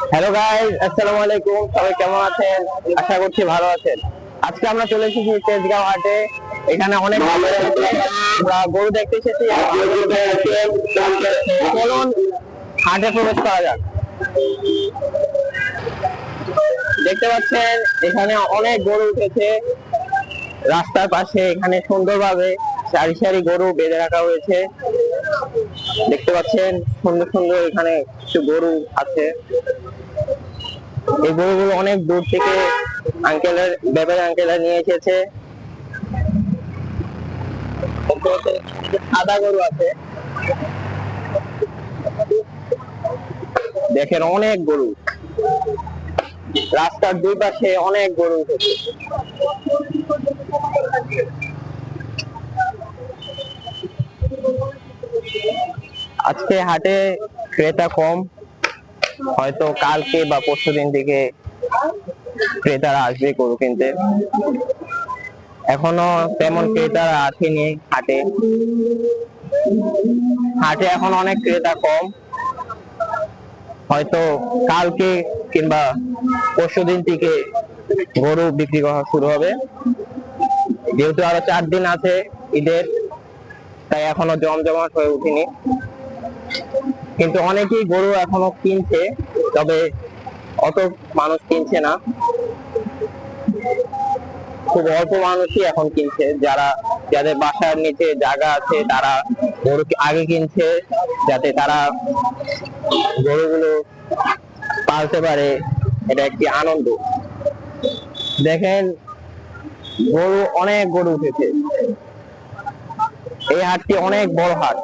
Hello guys, আসসালামু আলাইকুম। সবাই কেমন আছেন? আশা করছি ভালো আছেন। আজকে আমরা চলে এসেছি তেজগাঁও হাটে। এখানে অনেক আমরা গরু দেখতে এসেছি। চলুন হাটে প্রবেশ করা যাক। দেখতে পাচ্ছেন এখানে অনেক গরু উঠেছে রাস্তার পাশে। এখানে সুন্দরভাবে সারি সারি গরু বেঁধে রাখা হয়েছে। দেখতে পাচ্ছেন সুন্দর সুন্দর এখানে কিছু গরু আছে। এই গরুগুলো অনেক দূর থেকে ব্যাপারী আঙ্কেলরা নিয়ে এসেছে। সাদা গরু আছে, দেখেন অনেক গরু। রাস্তার দুই পাশে অনেক গরু উঠেছে। আজকে হাটে ক্রেতা কম, হয়তো কালকে বা পরশুদিন থেকে ক্রেতারা আসবে গরু কিনতে। এখনো তেমন ক্রেতারা আসেনি হাটে। হাটে এখন অনেক ক্রেতা কম, হয়তো কালকে কিংবা পরশুদিন থেকে গরু বিক্রি করা শুরু হবে। যেহেতু আরো 4 দিন আছে ঈদের, তাই এখনো জমজমাট হয়ে উঠেনি। কিন্তু অনেকেই গরু এখনো কিনছে, তবে অত মানুষ কিনছে না। খুব অল্প মানুষই এখন কিনছে। যাদের বাসার নিচে জায়গা আছে তারা গরু আগে কিনছে, যাতে তারা গরুগুলো পালতে পারে। এটা একটি আনন্দ। দেখেন অনেক গরু উঠেছে। এই হাটটি অনেক বড় হাট।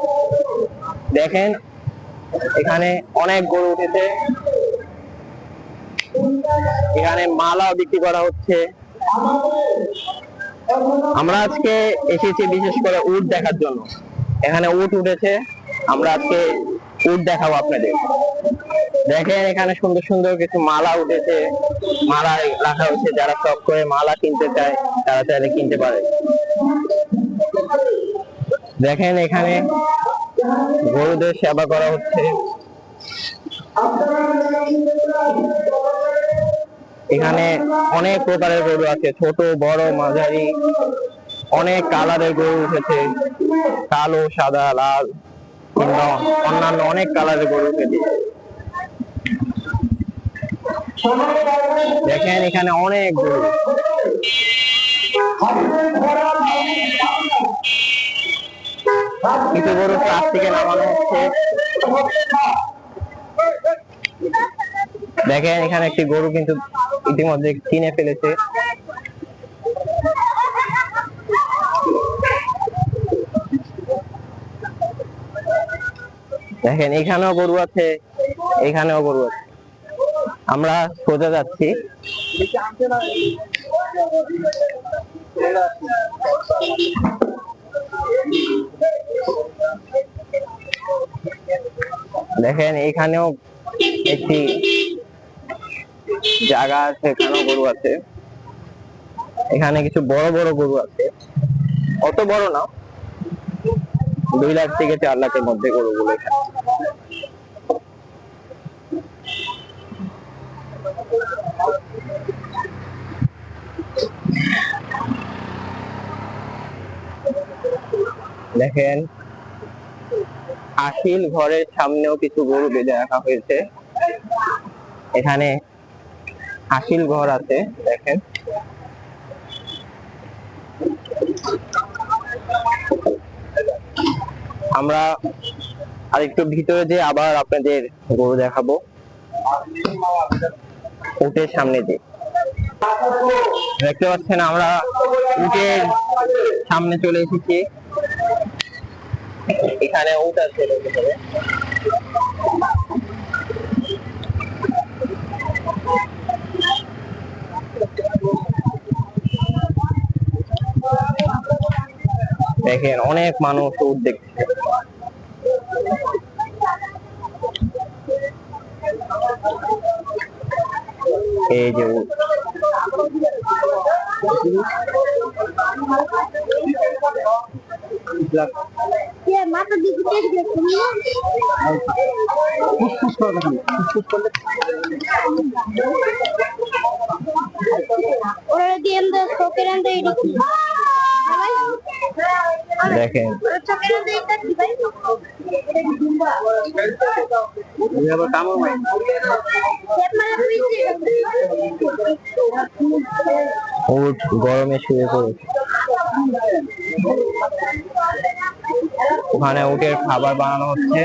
দেখেন এখানে অনেক গরু উঠেছে। এখানে মালাও বিক্রি করা হচ্ছে। আমরা আজকে এসেছি বিশেষ করে উট দেখার জন্য। এখানে উট উঠেছে, আমরা আজকে উট দেখাবো আপনাদের। দেখেন এখানে সুন্দর সুন্দর কিছু মালা উঠেছে, মালা রাখা হয়েছে। যারা শখ করে মালা কিনতে চায় তারা চাইলে কিনতে পারে। দেখেন এখানে গরুদের সেবা করা হচ্ছে। এখানে অনেক প্রকারের গরু আছে, ছোট বড় মাঝারি। অনেক কালারের গরু উঠেছে, কালো সাদা লাল কিংবা অন্যান্য অনেক কালারের গরু উঠেছে। দেখেন এখানে অনেক গরু। কিছু গরু ট্রাক থেকে নামানো হচ্ছে। দেখেন এখানে একটি গরু কিন্তু ইতিমধ্যে কিনে ফেলেছে। দেখেন এখানেও গরু আছে, এখানেও গরু আছে। আমরা সোজা যাচ্ছি। দেখেন এখানেও একটি জায়গা আছে, এখানেও গরু আছে। এখানে কিছু বড় বড় গরু আছে, অত বড় না, 2 লাখ থেকে 4 লাখের মধ্যে গরুগুলো। দেখেন হাসিল ঘরের সামনেও কিছু গরু বেঁধে রাখা হয়েছে। এখানে হাসিল ঘর আছে, দেখেন। আমরা আরেকটু ভিতরে যে আবার আপনাদের গরু দেখাবো। উটের সামনে যে দেখতে পাচ্ছেন, আমরা উটের সামনে চলে এসেছি। এখানে উট আছে, দেখেন অনেক মানুষ উট দেখছে। এই যে উট। মাথা দিকে দেখেন উট গরমে শুয়ে পড়েছে, ওখানে উটের খাবার বানানো হচ্ছে।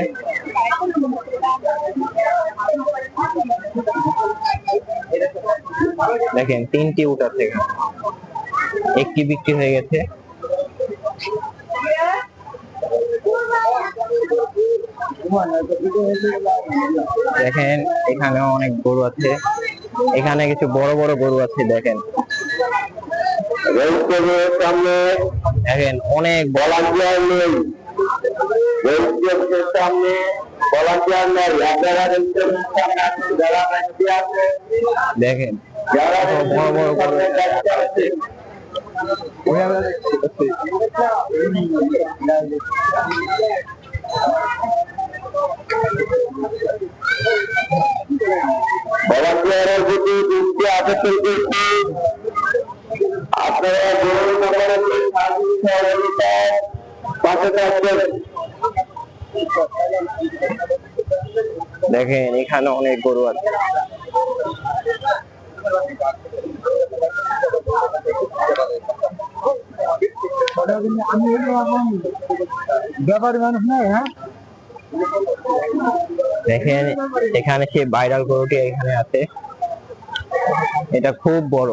দেখেন 3টি উট আছে, একটি বিক্রি হয়ে গেছে। দেখেন এখানে অনেক গরু আছে, এখানে কিছু বড় বড় গরু আছে। দেখেন সামনে দেখেন অনেক ভলান্টিয়ার নেই, সামনে ভলান্টিয়ার নেই। দেখেন বড় বড় গরু আছে। ভলান্টিয়ারের প্রতি দৃষ্টি আকর্ষণ করছি, আপনারা গরুর পাশে থাকবেন। দেখেন এখানে অনেক গরু আছে। ব্যাপারী মানুষ নাই। হ্যাঁ, দেখেন এখানে সেই ভাইরাল গরুটি এখানে আছে, এটা খুব বড়,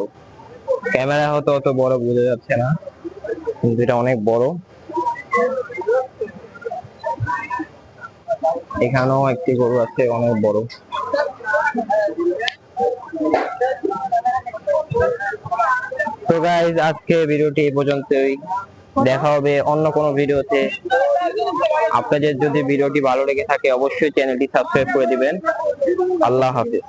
ক্যামেরা হয়তো অত বড় বোঝা যাচ্ছে না, কিন্তু এটা অনেক বড়। এখানেও একটি গরু আছে অনেক বড়। তো গাইস আজকে ভিডিওটি এই পর্যন্তই, দেখা হবে অন্য কোনো ভিডিওতে। আপনাদের যদি ভিডিওটি ভালো লেগে থাকে অবশ্যই চ্যানেলটি সাবস্ক্রাইব করে দিবেন। আল্লাহ হাফেজ।